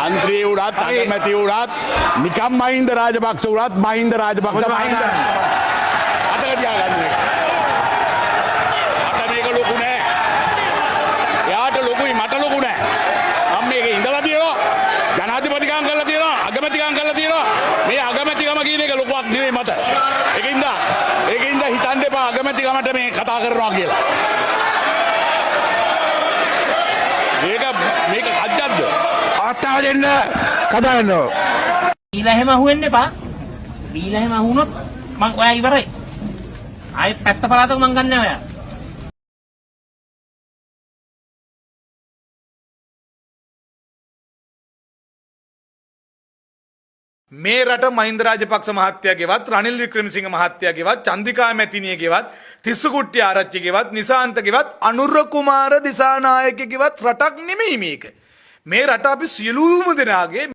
මන්ත්‍රී උරත් අගමැති උරත් නිකම් මහින්ද රාජපක්ෂ උරත් මහින්ද රාජපක්ෂ මහින්ද අතල තියාගන්න එක. මට මේක ලොකු නෑ. එයාට ලොකුයි මට ලොකු නෑ. මම මේක ඉඳලා තියෙනවා. ජනාධිපතිකම් කරලා තියෙනවා. අගමැතිකම් කරලා තියෙනවා. මේ අගමැතිකම කියන එක ලොකුවක් නෙවෙයි මට. ඒකින්ද හිතන්න එපා අගමැතිකමට මේ කතා කරනවා කියලා. මේක අජ්ජද්ද ආට්ටාව දෙන්න කතා කරනවා. දීලා එහෙම අහුවෙන්න එපා. දීලා එහෙම අහුනොත් මං ඔයා ඉවරයි. ආයෙත් පැත්ත පළාතක මං ගන්නෑ ඔයා. මේ රට මහින්ද රාජපක්ෂ මහත්තයාගේවත් රනිල් වික්‍රමසිංහ මහත්තයාගේවත් චන්ද්‍රිකා මැතිණියගේවත් තිස්සුකුට්ටි ආරච්චිගේවත් නිසාන්තගේවත් අනුර කුමාර දිසානායකගේවත් රටක් නෙමෙයි මේක. මේ රට අපි සියලුම දෙනාගේ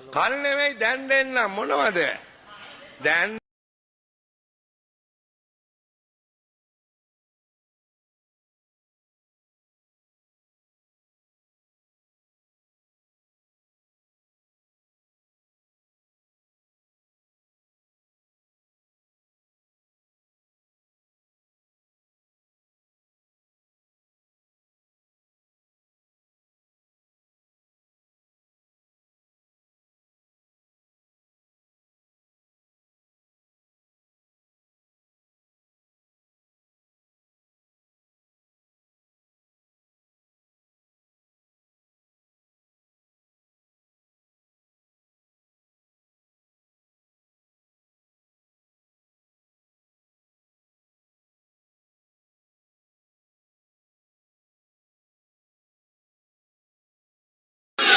කල් නෙමෙයි දැන් දෙන්න මොනවද දැන්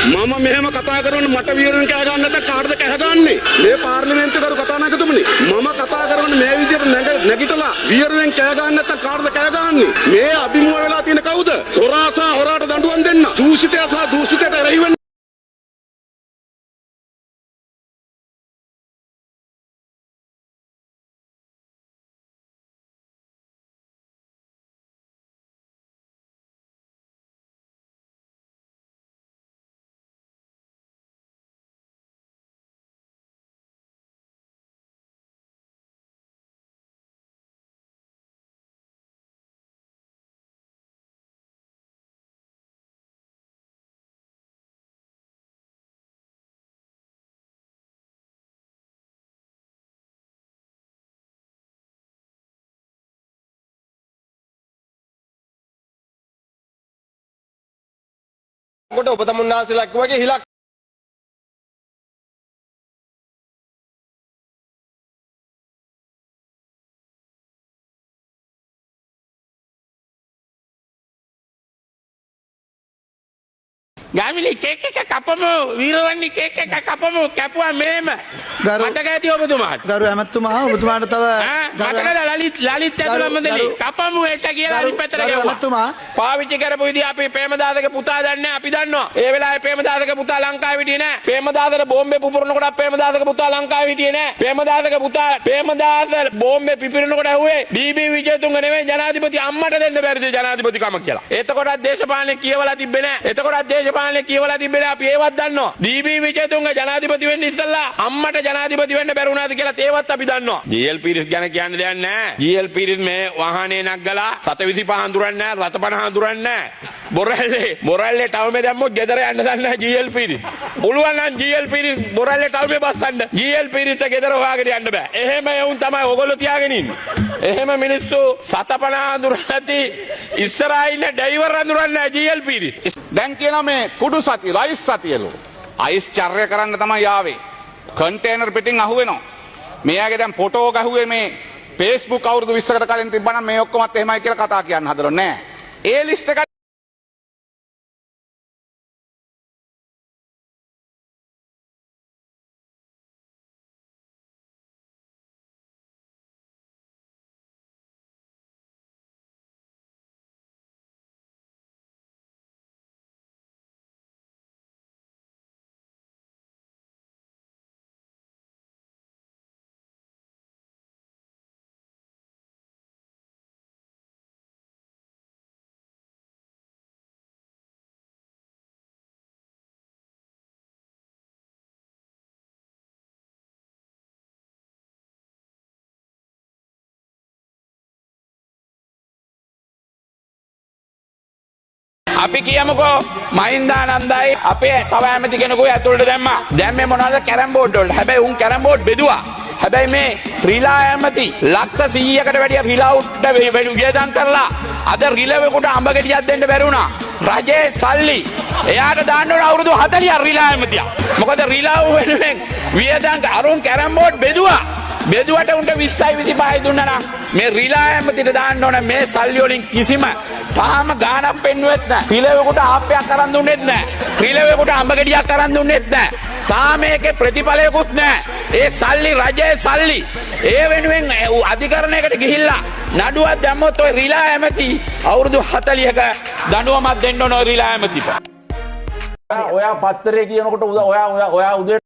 මම මෙහෙම කතා කරනකොට මට විරුවෙන් කෑ ගන්න නැත්නම් කාටද කෑ ගන්නේ මේ පාර්ලිමේන්තුවේකරු කතානායකතුමනි මම කතා කරනකොට මේ විදිහට නැගිටලා විරුවෙන් කෑ ගන්න නැත්නම් කාටද කෑ ගන්නේ මේ අභිමුව වෙලා තියෙන කවුද හොරාසා හොරාට දඬුවම් දෙන්න දූෂිතයා සහ දූෂිතයට එරෙහි වෙන්න කොට ඔබ තමුන්නාසලා වගේ හිලක් ගාමිණී කේක් එක කපමු වීරවන්නි කේක් එක කපමු කැපුවා මෙහෙම මතක ඇති ඔබතුමාට ගරු ඇමතුමා ඔබතුමාට තව මතකද ලලිත් ඇතුළම දෙලි කපමු ඒක කියලා අනිත් පැත්තට ගියා ඇමතුමා පාවිච්චි කරපු විදිහ අපි ප්‍රේමදාසගේ පුතා දන්නේ අපි දන්නවා ඒ වෙලාවේ ප්‍රේමදාසගේ පුතා ලංකාවේ හිටියේ නෑ ප්‍රේමදාසට බෝම්බේ පුපුරනකොට ප්‍රේමදාසගේ පුතා ලංකාවේ හිටියේ නෑ ප්‍රේමදාසගේ පුතා ප්‍රේමදාස බෝම්බේ පිපිරනකොට ඇහුවේ ඩීබී විජේතුංග නෙවෙයි ජනාධිපති අම්මට දෙන්න බැරිද ජනාධිපතිකම කියලා එතකොටත් දේශපාලනේ කියවලා තිබ්බේ නෑ එතකොටත් දේශපාලනේ කියවලා තිබ්බේ නෑ අපි ඒවත් දන්නවා ඩීබී විජේතුංග ජනාධිපති වෙන්න ඉස්සෙල්ලා අම්මට ජනාධිපති වෙන්න බැරුණාද කියලා ඒවත් අපි දන්නවා ජීඑල් පීරිස් ගැන කියන්න දෙයක් නෑ ජීඑල් පීරිස් මේ වාහනේ නග්ගලා 725 හඳුරන්නේ නෑ රත 50 හඳුරන්නේ නෑ මොරල්ලේ ටවුමේ දැම්මොත් ගෙදර යන්න දන්නේ නෑ ජීඑල් පීරිස් පුළුවන් නම් ජීඑල් පීරිස් මොරල්ලේ ටවුමේ බස්සන්න ජීඑල් පීරිස්ට ගෙදර හොයාගෙන යන්න බෑ එහෙම එවුන් තමයි ඔයගොල්ලෝ තියාගෙන ඉන්නේ එහෙම මිනිස්සු 750 හඳුරන්නේ නැති ඉස්සරහා ඉන්න ඩ්‍රයිවර් හඳුරන්නේ නෑ ජීඑල් පීරිස් දැන් කියන මේ කුඩු සතිය රයිස් සතියලු අයිස් චර්ය කරන්න තමයි ආවේ කන්ටේනර් පිටින් අහුවෙනවා මෙයාගේ දැන් ෆොටෝ ගහුවේ මේ Facebook අවුරුදු 20කට කලින් තිබ්බනම් මේ ඔක්කොමත් එහෙමයි කියලා කතා කියන්න හදලා නෑ ඒ ලිස්ට් එක අපි කියමුකෝ මහින්දානන්දයි අපේ තව ඇමති කෙනෙකු ඇතුළට දැම්මා. දැන් මේ මොනවද කැරම් බෝඩ් වලට. හැබැයි උන් කැරම් බෝඩ් බෙදුවා. හැබැයි මේ රිලා ඇමති ලක්ෂ 100කට වැඩිය රිලා උඩ වියදම් කරලා අද රිලෙවෙකුට අඹ ගෙඩියක් දෙන්න බැරි වුණා. රජේ සල්ලි එයාට දාන්න ඕන අවුරුදු 40ක් රිලා ඇමතියා. මොකද රිලා වෙනුවෙන් වියදම් අරුන් කැරම් බෝඩ් බෙදුවා. බෙදුවට උන්ට 20යි 25යි දුන්නා නම් මේ රිලා ඇමතිට දාන්න ඕන මේ සල්ලි වලින් කිසිම තාම ගාණක් පෙන්නුවෙත් නැහැ. රිලෙවෙකුට ආප්පයක් අරන් දුන්නෙත් නැහැ. රිලෙවෙකුට අඹ ගෙඩියක් අරන් දුන්නෙත් නැහැ. තාම ඒකේ ප්‍රතිඵලයකුත් නැහැ. ඒ සල්ලි රජයේ සල්ලි. ඒ වෙනුවෙන් අධිකරණයකට ගිහිල්ලා නඩුවක් දැම්මොත් ඔය රිලා ඇමති අවුරුදු 40ක දඬුවමක් දෙන්න ඕන ඔය රිලා ඇමතිට. ඔයා පත්තරේ කියනකොට ඔයා උදේ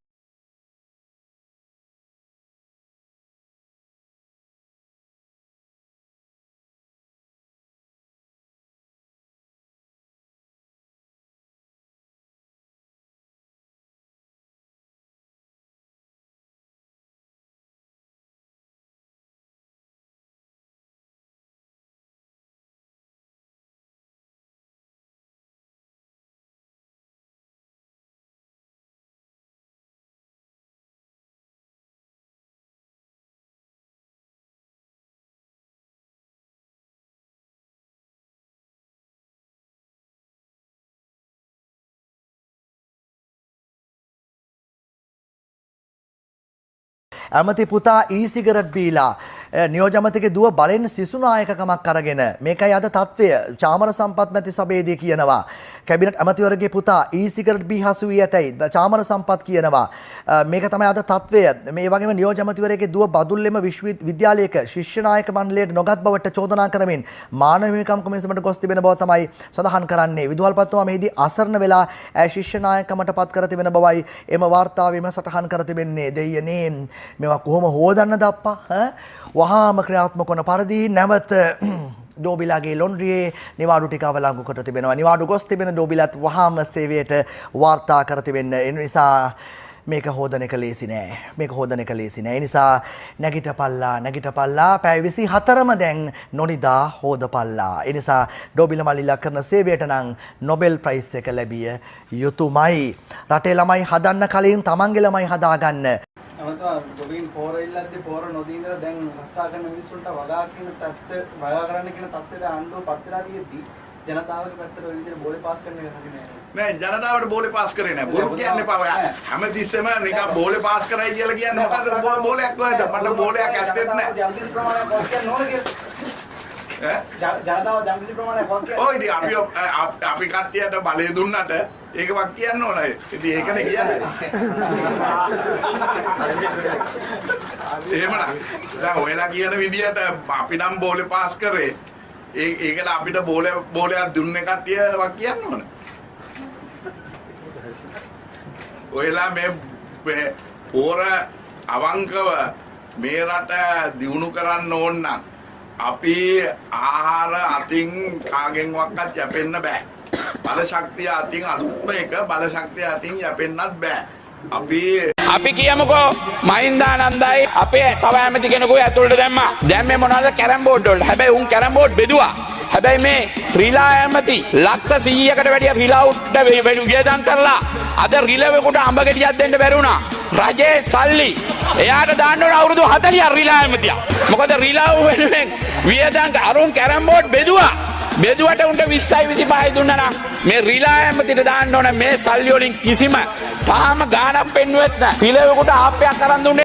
ඇමති පුතා ඊසිගරට් බීලා නියෝජ්‍යමතිගේ දුව බලෙන් සිසු නායකකමක් අරගෙන මේකයි අද තත්ත්වය චාමර සම්පත් මැති සභාවේදී කියනවා කැබිනට් ඇමතිවරගේ පුතා ඊසිගරට් බී හසු වී ඇතැයි චාමර සම්පත් කියනවා මේක තමයි අද තත්ත්වය මේ වගේම නියෝජ්‍යමතිවරගේ දුව බදුල්ලෙම විශ්වවිද්‍යාලයක ශිෂ්‍ය නායක මණ්ඩලයට නොගත් බවට චෝදනා කරමින් මානව හිමිකම් කොමිසමට ගොස් තිබෙන බව තමයි සඳහන් කරන්නේ විදුහල්පතිතුමා මෙහිදී අසරණ වෙලා ශිෂ්‍ය නායකකමට පත් කර තිබෙන බවයි එම වාර්තාවෙම සටහන් කර තිබෙන්නේ දෙයියනේ මේවා කොහොම හොදන්නද අප්පා වහාම ක්‍රියාත්මක වන පරිදි නැවත ඩෝබිලාගේ ලොන්ඩ්‍රියේ නිවාඩු ටික අවලංගු කොට තිබෙනවා. නිවාඩු ගොස් තිබෙන ඩෝබිලත් වහාම සේවයට වාර්තා කර තිබෙන. ඒ නිසා මේක හොදන එක ලේසි නෑ. මේක හොදන එක ලේසි නෑ. ඒ නිසා නැගිටපල්ලා පැය 24ම දැන් නොනිදා හොදපල්ලා. ඒ නිසා ඩෝබිල මල්ලිලා කරන සේවයට නම් නොබෙල් ප්‍රයිස් එක ලැබිය යුතුමයි. රටේ ළමයි හදන්න කලින් තමන්ගේ ළමයි හදාගන්න. ගොවින් පෝර ඉල්ලද්දී පෝර නොදී ඉඳලා දැන් රස්සා කරන මිනිස්සුන්ට වගා කරන්න කියන තත්ත්වයට ආණ්ඩුව පත් වෙලා තියෙද්දි ජනතාවගේ පැත්තට ඔය විදිහට බෝලේ පාස් කරන එක හරි නෑ. නෑ ජනතාවට බෝලේ පාස් කරේ නෑ. බොරු කියන්න එපා ඔයා. හැමතිස්සෙම නිකන් බෝලේ පාස් කරයි කියලා කියන්නේ මොකද්ද බෝලයක් කොහෙද? මට බෝලයක් ඇත්තෙත් නෑ. ජනතාව ප්‍රමාණයක් වත් කියන්න ඕන කියලා. ජනතාව ජම්කිසි ප්‍රමාණයක් වත් කියන්න. ඔය ඉතින් අපි කට්ටියට බලය දුන්නට ඒක වක් කියන්න ඕනයි. ඉතින් ඒකනේ කියන්නේ. එහෙමනම් දැන් ඔයලා කියන විදිහට අපි නම් බෝලේ පාස් කරේ. ඒකට අපිට බෝලයක් දුන්නේ කට්ටිය වක් කියන්න ඕන. ඔයලා මේ පෝර අවංකව මේ රට දියුණු කරන්න ඕන නම් අපි ආහාර අතින් කාගෙන්වත් යැපෙන්න බෑ. බල ශක්තිය අතින් අලුත්ම එක බල ශක්තිය අතින් යැපෙන්නත් බෑ. අපි කියමුකෝ මහින්දානන්දයි අපේ තව ඇමති කෙනෙකු ඇතුළට දැම්මා. දැන් මේ මොනවද කැරම් බෝඩ් වලට. හැබැයි උන් කැරම් බෝඩ් බෙදුවා. හැබැයි මේ රිලා ඇමති ලක්ෂ 100කට වැඩිය රිලා උඩ වියදම් කරලා අද රිලෙවෙකුට අඹ ගෙඩියක් දෙන්න බැරි වුණා. රජයේ සල්ලි එයාට දාන්න ඕන අවුරුදු 40ක් රිලා ඇමතියා. මොකද රිලා වෙනුවෙන් වියදම් අරුන් කැරම් බෝඩ් බෙදුවා. බෙදුවට උන්ට 20යි 25යි දුන්නා නම් මේ රිලා ඇමතිට දාන්න ඕන මේ සල්ලි වලින් කිසිම තාම ගාණක් පෙන්නුවෙත් නැහැ. පිළවෙකට ආප්පයක් අරන් දුන්නේ